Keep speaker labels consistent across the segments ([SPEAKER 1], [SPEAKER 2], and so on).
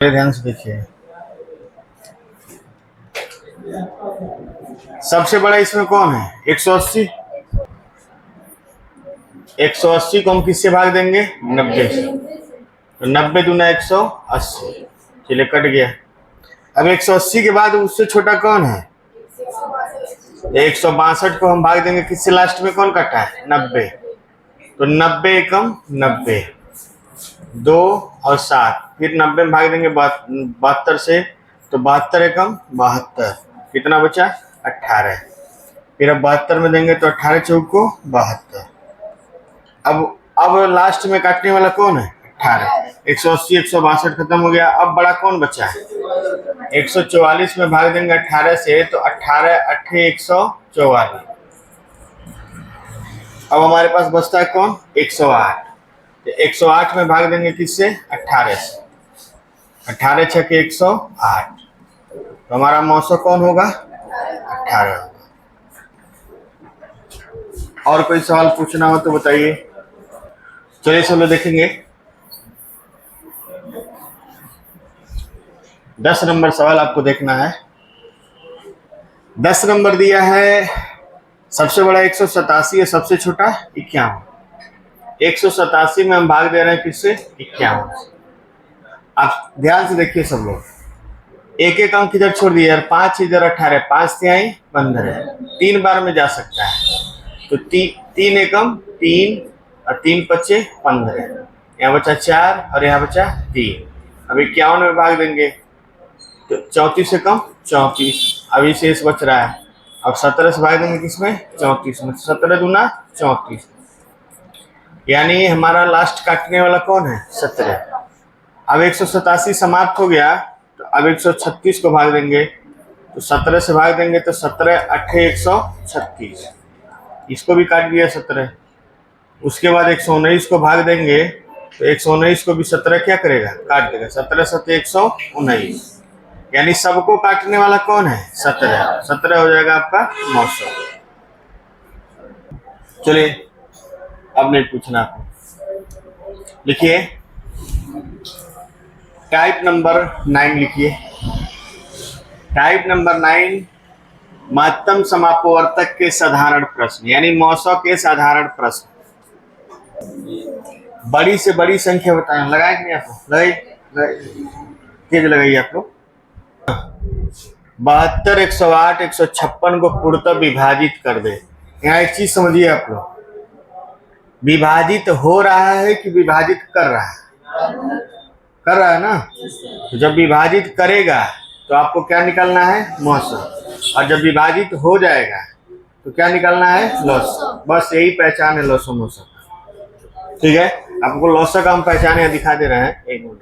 [SPEAKER 1] ध्यान से देखिए, सबसे बड़ा इसमें कौन है? 180। 180 को हम किससे भाग देंगे? 90 से। तो 90 दूना 180, चलिए कट गया। अब 180 के बाद उससे छोटा कौन है? 162 को हम भाग देंगे किससे? लास्ट में कौन कटा है? 90। तो 90 एकम 90, 2 और 7, फिर 90 में भाग देंगे 72 से, तो 72 एकम 72, कितना बचा? 18। फिर अब 72 में देंगे तो 18 चौक को 72। अब लास्ट में काटने वाला कौन है? 18। 180 162 खत्म हो गया। अब बड़ा कौन बचा है? 144 में भाग देंगे 18 से, तो 18 8 144। अब हमारे पास बचता है कौन? 108। तो 108 में भाग देंगे किससे? 18 से। 18 छके 108, तो हमारा मौसम कौन होगा? 18 होगा। और कोई सवाल पूछना हो तो बताइए। चलिए सब लोग देखेंगे। 10 नंबर सवाल आपको देखना है। 10 नंबर दिया है, सबसे बड़ा 187 है, सबसे छोटा 51। 187 में हम भाग दे रहे हैं किससे? 51 से। आप ध्यान से देखिए सब लोग, एक एक अंक इधर छोड़ दिए यार। 5 इधर 18, 5 तिहाई 15, 3 बार में जा सकता है। तो 3 एकम 3 और 3 पच्चे 15, यहाँ बचा 4 और यहाँ बचा 3। अब 51 में भाग देंगे तो 34 एकम 34, अभी शेष बच रहा है। अब 17 से भाग देंगे किसमें? 34 में। 17 दूना 34, यानी हमारा लास्ट काटने वाला कौन है? 17। अब 187 समाप्त हो गया, तो अब 136 को भाग देंगे, तो 17 से भाग देंगे तो 17 8 136, इसको भी काट दिया 17। उसके बाद 119 को भाग देंगे, तो 119 को भी 17 क्या करेगा? काट देगा। 17 7 119, यानी सबको काटने वाला कौन है? 17। 17 हो जाएगा आपका मौसम। चलिए अब नहीं पूछना आपको, लिखिए टाइप नंबर 9 लिखिए। टाइप नंबर 9, महत्तम समापवर्तक के साधारण प्रश्न, यानी मौसम के साधारण प्रश्न। बड़ी से बड़ी संख्या बताएं। लगाए कि नहीं आपको? तेज लगाइए आप लोग। 72 108 156 को पूर्णतः विभाजित कर दे। यहाँ एक चीज समझिए आप लोग, विभाजित हो रहा है कि विभाजित कर रहा है? कर रहा है ना। तो जब विभाजित करेगा तो आपको क्या निकालना है? मौसम। और जब विभाजित हो जाएगा तो क्या निकालना है? लॉस। बस यही पहचान है लॉस मौसम। ठीक है, आपको लॉस का हम पहचान यहाँ दिखा दे रहे हैं। एक मिनट,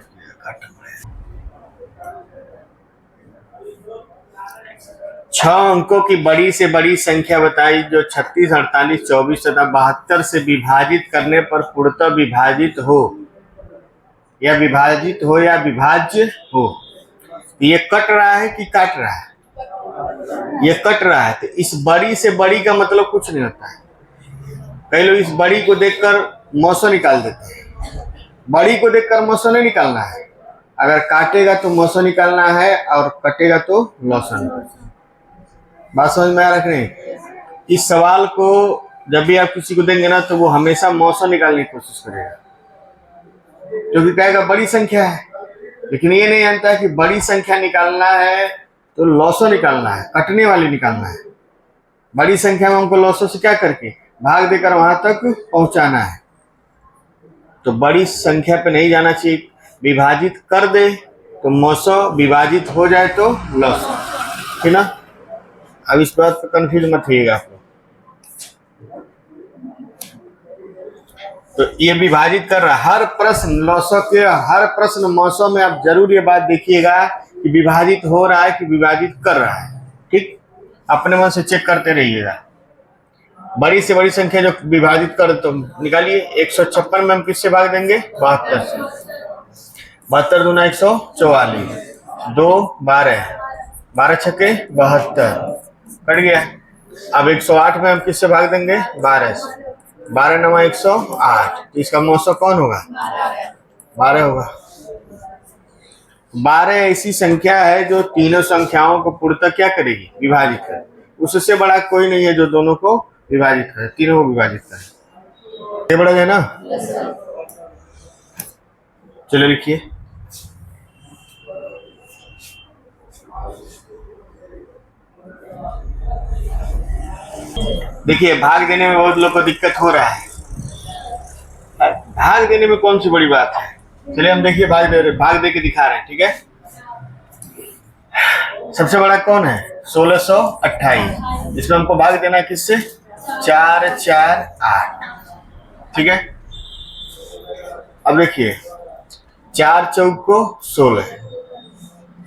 [SPEAKER 1] 6 अंकों की बड़ी से बड़ी संख्या बताई जो 36 48 24 तथा 72 से विभाजित करने पर पूर्णतः विभाजित हो या विभाजित हो या विभाज्य हो। ये कट रहा है कि काट रहा है? ये कट रहा है। तो इस बड़ी से बड़ी का मतलब कुछ नहीं होता है। कई लोग इस बड़ी को देखकर मौसम निकाल देते हैं। बड़ी को देखकर मौसम नहीं निकालना है। अगर काटेगा तो मौसम निकालना है और कटेगा तो लॉसन निकालना है। बात समझ में आ रहा है? इस सवाल को जब भी आप किसी को देंगे ना, तो वो हमेशा मौसम निकालने की कोशिश करेगा, क्योंकि कहेगा बड़ी संख्या है। लेकिन ये नहीं जानता है कि बड़ी संख्या निकालना है तो लॉसो निकालना है, कटने वाली निकालना है। बड़ी संख्या में हमको लॉसो से क्या करके भाग देकर वहां तक पहुंचाना है। तो बड़ी संख्या पे नहीं जाना चाहिए। विभाजित कर दे तो मौसम, विभाजित हो जाए तो लॉसो, ठीक ना। अब इस बात पर कंफ्यूज मत होइएगा आप लोग। तो ये विभाजित कर रहा है हर प्रश्न लॉसो के, हर प्रश्न मौसम में आप जरूर ये बात देखिएगा कि विभाजित हो रहा है कि विभाजित कर रहा है। ठीक, अपने मन से चेक करते रहिएगा। बड़ी से बड़ी संख्या जो विभाजित कर तो निकालिए। 156 में हम किससे भाग देंगे? 72 से। 72 दूना 144, 2 12, 12 छक्के 72, कट गया। अब 108 में हम किससे भाग देंगे? 12 से। 12 9 108, तो इसका मौसम कौन होगा? 12 होगा। 12 ऐसी संख्या है जो तीनों संख्याओं को पूर्णतः क्या करेगी, विभाजित करे। उससे बड़ा कोई नहीं है जो दोनों को विभाजित करे, तीनों को विभाजित करे। ये बड़ा है ना। चलो लिखिए। देखिए भाग देने में बहुत लोग को दिक्कत हो रहा है। भाग देने में कौन सी बड़ी बात है। चलिए हम देखिए भाग दे के दिखा रहे हैं, ठीक है। सबसे बड़ा कौन है, 1628। इसमें हमको भाग देना है किससे, 4 4 8, ठीक है। अब देखिए 4 चौक को 16,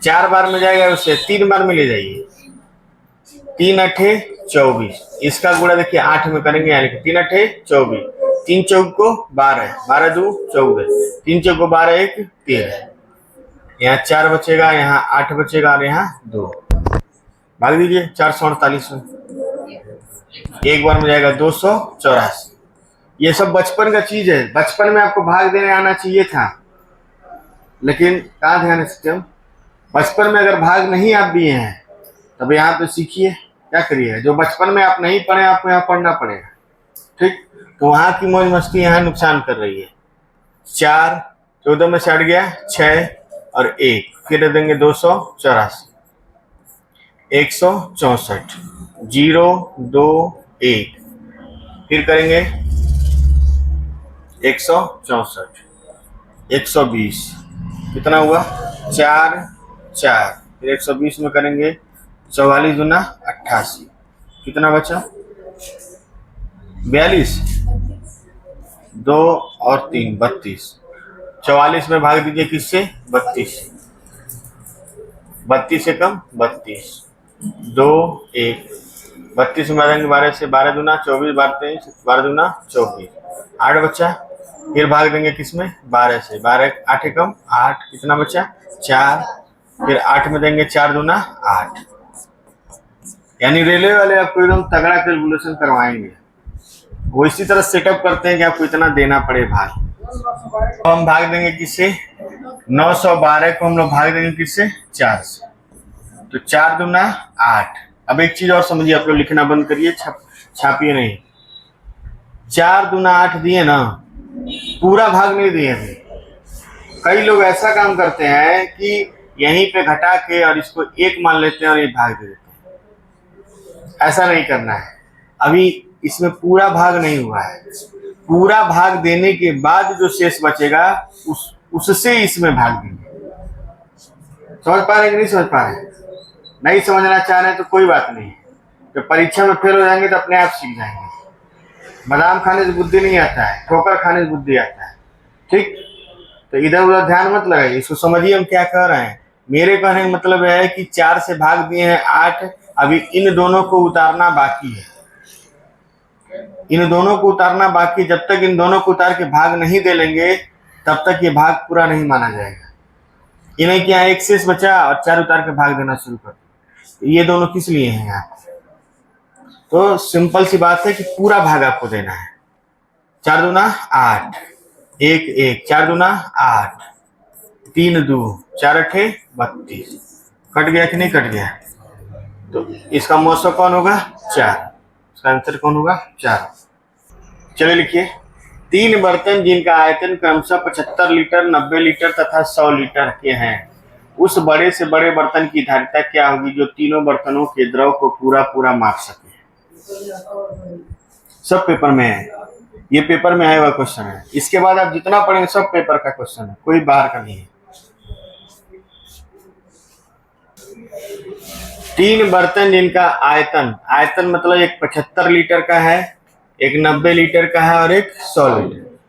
[SPEAKER 1] 4 बार में जाएगा, उससे 3 बार में ले जाइए, 3 अठे 24। इसका गुणा देखिए 8 में करेंगे, यानी कि 3 अठे 24, 3 चौक को 12, 12 दू 14, 3 चौक को 12 1 13, यहाँ 4 बचेगा, यहाँ 8 बचेगा और यहाँ 2। भाग दीजिए 448 में, एक बार में जाएगा 284। ये सब बचपन का चीज है, बचपन में आपको भाग देने आना चाहिए था, लेकिन कहाँ ध्यान सिस्टम। बचपन में अगर भाग नहीं आप दिए हैं तब यहाँ पे सीखिए, क्या करिए। जो बचपन में आप नहीं पढ़े आपको यहाँ पढ़ना पड़ेगा, ठीक। तो वहाँ की मौज मस्ती यहाँ नुकसान कर रही है। 4 14 में से हट गया 6 और 1, फिर देंगे 284, 164, 0 2 1, फिर करेंगे 164, 120, कितना हुआ 4 4, फिर 120 में करेंगे 44 दूना 88, कितना बचा 42, 2 और 3 32। 44 में भाग दीजिए किससे, 32, 32 से कम 32, 2 1, 32 में भागेंगे 12 से, 12 दूना 24, 12 दूना 24, 8 बचा। फिर भाग देंगे किसमें, 12 से, 12 8 कम 8, कितना बचा 4, फिर 8 में देंगे 4 दूना 8। यानी रेलवे वाले आपको एकदम तगड़ा कैलकुलेशन करवाएंगे, वो इसी तरह सेटअप करते हैं कि आपको इतना देना पड़े भाग। तो हम भाग देंगे किससे, 912 को हम लोग भाग देंगे किससे, 4 से, तो 4 दूना 8। अब एक चीज और समझिए, आप लोग लिखना बंद करिए, छापिए नहीं। 4 दूना 8 दिए ना, पूरा भाग नहीं दिए अभी। कई लोग ऐसा काम करते हैं कि यहीं पे घटा के और इसको 1 मान लेते हैं और ये भाग दे देते हैं। ऐसा नहीं करना है, अभी इसमें पूरा भाग नहीं हुआ है। पूरा भाग देने के बाद जो शेष बचेगा उससे इसमें भाग देंगे। समझ पा रहे कि नहीं समझ पा रहे? नहीं समझना चाह रहे तो कोई बात नहीं, जब परीक्षा में फेल हो जाएंगे तो अपने आप सीख जाएंगे। बादाम खाने से बुद्धि नहीं आता है, ठोकर खाने से बुद्धि आता है, ठीक। तो इधर उधर ध्यान मत लगाइए, इसको समझिए हम क्या कह रहे हैं। मेरे कहने का मतलब है कि 4 से भाग दिए हैं 8, अभी इन दोनों को उतारना बाकी है, इन दोनों को उतारना बाकी। जब तक इन दोनों को उतार के भाग नहीं दे लेंगे तब तक ये भाग पूरा नहीं माना जाएगा। इन्हें क्या, एक शेष बचा और 4 उतार के भाग देना शुरू कर, ये दोनों किस लिए हैं यहाँ। तो सिंपल सी बात है कि पूरा भाग आपको देना है। 4 दूना 8, 1 1, 4 दूना 8, 3 2, 4 अठे 32। कट गया कि नहीं कट गया, तो इसका मौसम कौन होगा 4, इसका आंसर कौन होगा 4। चलिए लिखिए, 3 बर्तन जिनका आयतन क्रमशः 75 लीटर, 90 लीटर तथा 100 लीटर के हैं, उस बड़े से बड़े बर्तन की धारिता क्या होगी जो तीनों बर्तनों के द्रव को पूरा पूरा माप सके। सब पेपर में है, ये पेपर में आया हुआ क्वेश्चन है। इसके बाद आप जितना पढ़ेंगे सब पेपर का क्वेश्चन है, कोई बाहर का नहीं है। 3 बर्तन जिनका आयतन, आयतन मतलब एक 75 लीटर का है, एक 90 लीटर का है और एक 100 लीटर।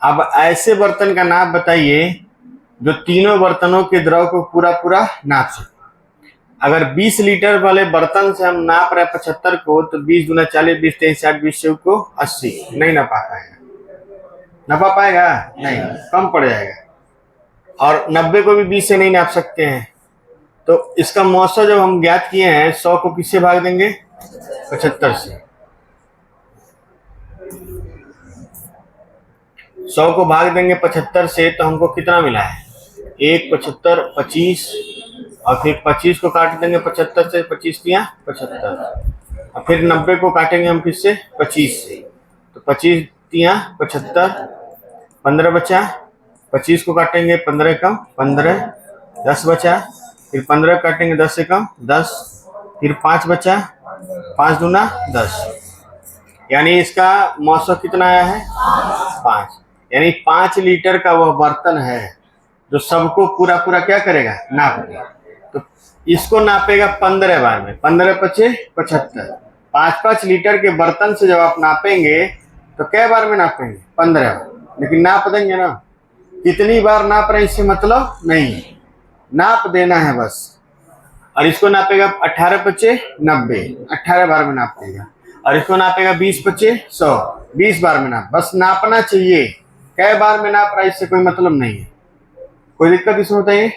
[SPEAKER 1] अब ऐसे बर्तन का नाप बताइए जो तीनों बर्तनों के द्रव को पूरा पूरा नाप सके। अगर 20 लीटर वाले बर्तन से हम नाप रहे 75 को, तो 20 दूना 40, 20 23 60, 20 को 80, नहीं नापा पाएगा। नापा पाएगा नहीं, कम पड़ जाएगा। और 90 को भी 20 से नहीं नाप सकते हैं। तो इसका मौसा जब हम ज्ञात किए हैं, 100 को किससे भाग देंगे, 75 से। 100 को भाग देंगे 75 से, तो हमको कितना मिला है 1 75 25 और फिर 25 को काट देंगे 75 से, 25 दिया 75 और फिर 90 को काटेंगे हम किससे 25 से, तो 25 दिया 75, 15 बचा, 25 को काटेंगे 15 कम 15, 10 बचा, फिर 15 काटेंगे 10 से कम 10, फिर 5 बचा, 5 दूना 10, यानी इसका मौसम कितना आया है 5, यानी 5 लीटर का वह बर्तन है जो सबको पूरा पूरा क्या करेगा नापेगा। तो इसको नापेगा 15 बार में, 15 पचे 75, 5-5 लीटर के बर्तन से जब आप नापेंगे तो कै बार में नापेंगे 15 बार, लेकिन नाप देंगे ना, कितनी बार नाप रहे इससे मतलब नहीं है, नाप देना है बस। और इसको नापेगा 18 पचे 90, 18 बार में नाप देगा, और इसको नापेगा 20 पचे 100, 20 बार में नाप, बस नापना चाहिए, कै बार में नाप रहा है इससे कोई मतलब नहीं है। कोई दिक्कत इसमें बताइए,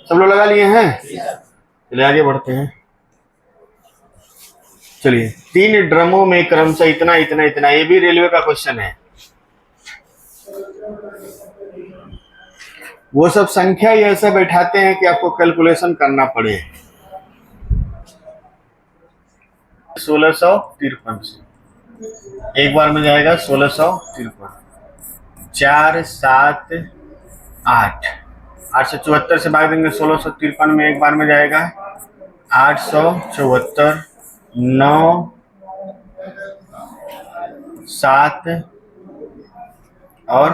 [SPEAKER 1] सब लोग लगा लिए हैं, चलिए आगे बढ़ते हैं। चलिए 3 ड्रमों में क्रमशः इतना इतना इतना, ये भी रेलवे का क्वेश्चन है, वो सब संख्या ही ऐसे बैठाते हैं कि आपको कैलकुलेशन करना पड़े। 1653 से एक बार में जाएगा 1653, 4 7 8, 874 से भाग देंगे 1653 में, एक बार में जाएगा 874, 9 7 और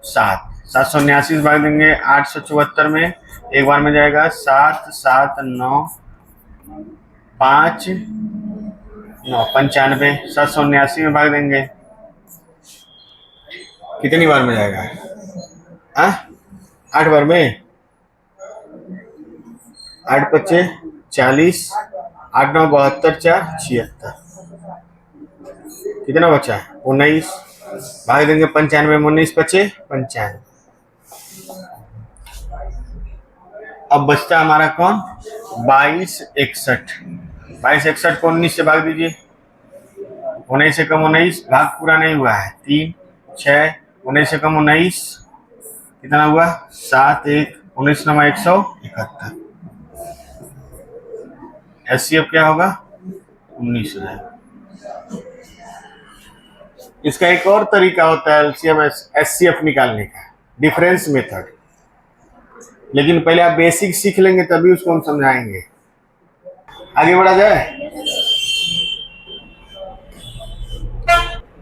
[SPEAKER 1] 7, 779 से भाग देंगे 874 में, एक बार में जाएगा 7 7 9 5 9 95, 779 में भाग देंगे, कितनी बार में जाएगा 8 बार में, 8 पचे 40, 8 9 72 4 76, कितना बचा 19, भाग देंगे 95 में, 19 पचे 95। अब बचता हमारा कौन 22 61, 22 61 को 19 से भाग दीजिए, 19 से कम 19, भाग पूरा नहीं हुआ है, 3 6, 19 से कम 19, कितना हुआ 7 1, 19 9 171, एचसीएफ क्या होगा 19 हो जाएगा। इसका एक और तरीका होता है एलसीएम एचसीएफ निकालने का, डिफरेंस मेथड, लेकिन पहले आप बेसिक सीख लेंगे तभी उसको हम समझाएंगे। आगे बढ़ा जाए,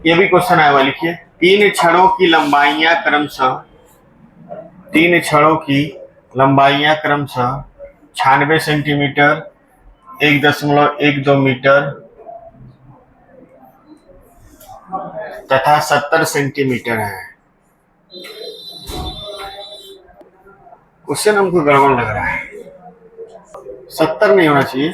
[SPEAKER 1] ये भी क्वेश्चन आया हुआ, लिखिए 3 छड़ों की लंबाइयां क्रमशः 3 छड़ों की लंबाइयां क्रमशः 96 सेंटीमीटर, 1.12 मीटर तथा 70 सेंटीमीटर है। क्वेश्चन हमको गड़बड़ लग रहा है, 70 नहीं होना चाहिए,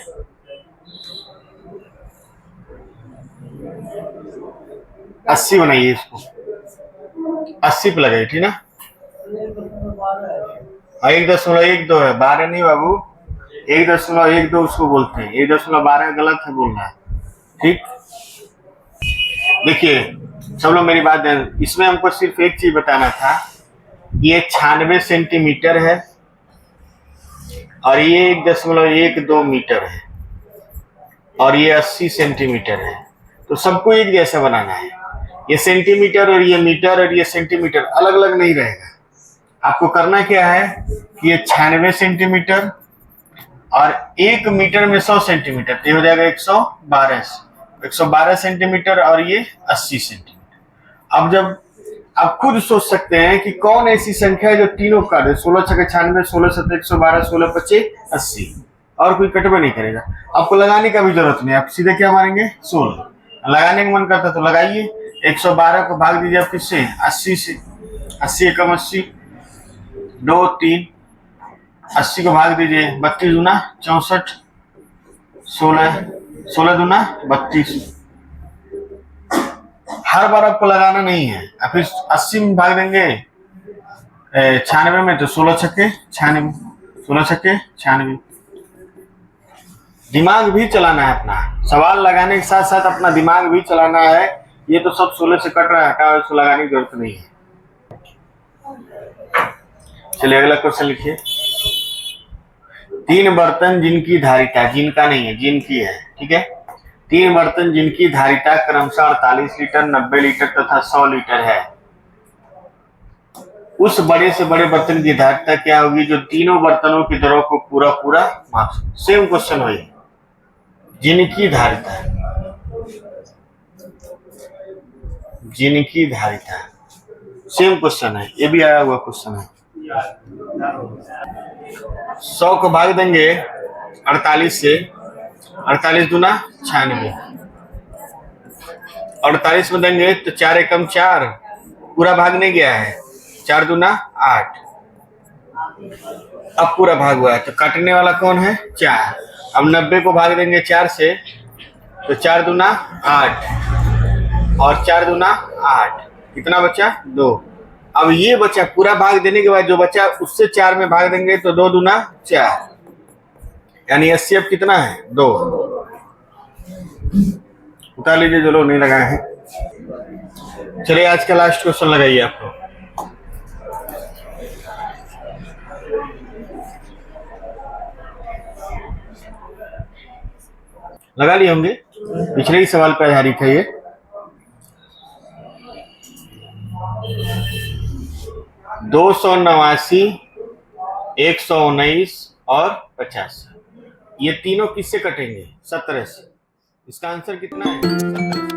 [SPEAKER 1] 80 बनाइए इसको, 80 पे लगाइए, ठीक ना। 1.12 है, 12 नहीं बाबू, 1.12 उसको बोलते हैं, 1.12 गलत है बोलना है, ठीक। देखिए सब लोग मेरी बात दें, इसमें हमको सिर्फ एक चीज बताना था, ये 96 सेंटीमीटर है और ये 1.12 मीटर है और ये 80 सेंटीमीटर है, तो सबको एक जैसा बनाना है। ये सेंटीमीटर और ये मीटर और ये सेंटीमीटर अलग अलग नहीं रहेगा। आपको करना क्या है कि ये 96 सेंटीमीटर और 1 मीटर में 100 सेंटीमीटर, तो हो जाएगा 112 सेंटीमीटर और ये 80 सेंटीमीटर। अब जब आप खुद सोच सकते हैं कि कौन ऐसी संख्या है जो तीनों काट दे, 16 छक्के 96, 16 7 112, 16 पचे 80, और कोई कटवे नहीं करेगा। आपको लगाने का भी जरूरत नहीं, आप सीधे क्या मारेंगे 16, लगाने का मन करता तो लगाइए। 112 को भाग दीजिए आप किससे 80 से, 80 एकम 80, 2 3, 80 को भाग दीजिए 32 दूना 64, 16 दूना 32। हर बार आपको लगाना नहीं है, आप फिर 80 में भाग देंगे 96 में, तो 16 छक्के 96, 16 छक्के 96। दिमाग भी चलाना है अपना, सवाल लगाने के साथ साथ अपना दिमाग भी चलाना है। ये तो सब 16 से कट रहा है, हटा, इसको लगाने की जरूरत नहीं है। चलिए अगला क्वेश्चन लिखिए। 3 बर्तन जिनकी धारिता, जिनका नहीं है, जिनकी है, ठीक है। 3 बर्तन जिनकी धारिता क्रमशः 48 लीटर, 90 लीटर तथा 100 लीटर है, उस बड़े से बड़े बर्तन की धारिता क्या होगी जो तीनों बर्तनों की दरों को पूरा पूरा माप सके। सेम क्वेश्चन वही, जिनकी धारिता, जिनकी धारिता, सेम क्वेश्चन है, ये भी आया हुआ क्वेश्चन है। 100 को भाग देंगे 48 से, 48 दूना 96, 48 में देंगे तो 4 एकम 4, पूरा भाग नहीं गया है, 4 दूना 8, अब पूरा भाग हुआ है तो काटने वाला कौन है, 4। अब 90 को भाग देंगे 4 से तो 4 दूना 8 और 4 दूना 8, कितना बचा, 2। अब ये बचा, पूरा भाग देने के बाद जो बचा उससे 4 में भाग देंगे तो 2 दूना 4, यानी 80 अब कितना है, 2। उतार लीजिए जो लोग नहीं लगाए हैं। चलिए आज का लास्ट क्वेश्चन लगाइए आप लोग। लगा लिए होंगे, पिछले ही सवाल पर आधारित है ये। 289, 119 और 50, ये तीनों किससे कटेंगे, 17 से। इसका आंसर कितना है, 17।